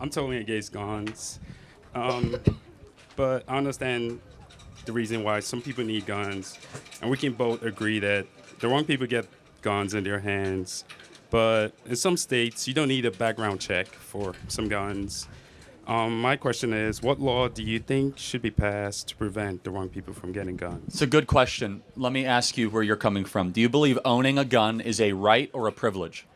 I'm totally against guns. Um, but I understand the reason why some people need guns, and we can both agree that the wrong people get guns in their hands. But in some states, you don't need a background check for some guns. My question is, what law do you think should be passed to prevent the wrong people from getting guns? It's a good question. Let me ask you where you're coming from. Do you believe owning a gun is a right or a privilege?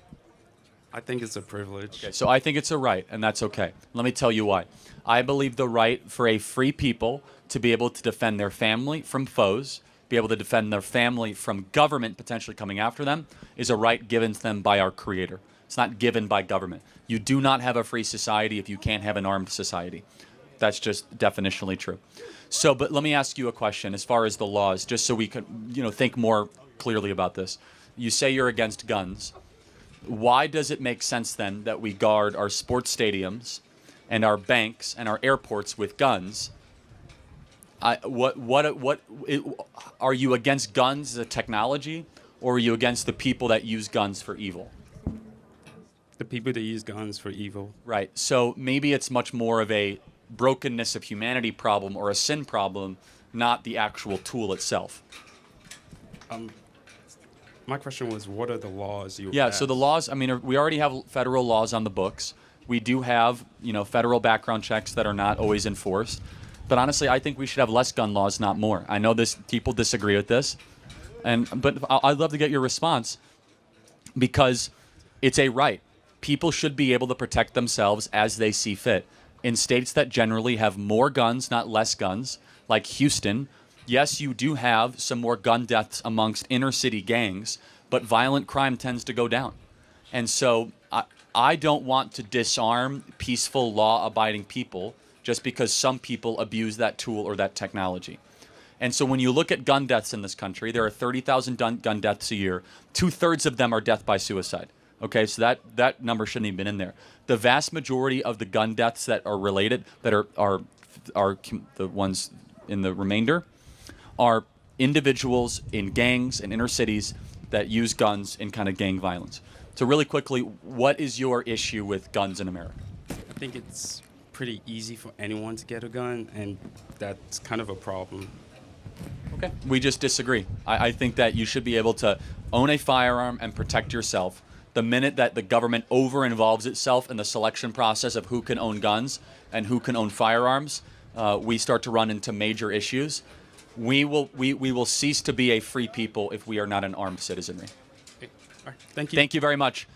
I think it's a privilege. Okay, so I think it's a right, and that's okay. Let me tell you why. I believe the right for a free people to be able to defend their family from foes, be able to defend their family from government potentially coming after them, is a right given to them by our Creator. It's not given by government. You do not have a free society if you can't have an armed society. That's just definitionally true. So, but let me ask you a question as far as the laws, just so we can, think more clearly about this. You say you're against guns. Why does it make sense then that we guard our sports stadiums and our banks and our airports with guns? Are you against guns as a technology, or are you against the people that use guns for evil? The people that use guns for evil. Right. So maybe it's much more of a brokenness of humanity problem or a sin problem, not the actual tool itself. My question was, what are the laws you Yeah, pass? so the laws, we already have federal laws on the books. We do have, federal background checks that are not always enforced. But honestly, I think we should have less gun laws, not more. I know people disagree with this, but I'd love to get your response, because it's a right. People should be able to protect themselves as they see fit. In states that generally have more guns, not less guns, like Houston, yes, you do have some more gun deaths amongst inner city gangs, but violent crime tends to go down. And so I don't want to disarm peaceful, law-abiding people just because some people abuse that tool or that technology. And so when you look at gun deaths in this country, there are 30,000 gun deaths a year. 2/3 of them are death by suicide. Okay, so that number shouldn't even been in there. The vast majority of the gun deaths that are related, that are the ones in the remainder, are individuals in gangs and inner cities that use guns in kind of gang violence. So really quickly, what is your issue with guns in America? I think it's pretty easy for anyone to get a gun, and that's kind of a problem. Okay, we just disagree. I think that you should be able to own a firearm and protect yourself. The minute that the government over-involves itself in the selection process of who can own guns and who can own firearms, we start to run into major issues. We will cease to be a free people if we are not an armed citizenry. Okay. All right. Thank you. Thank you very much.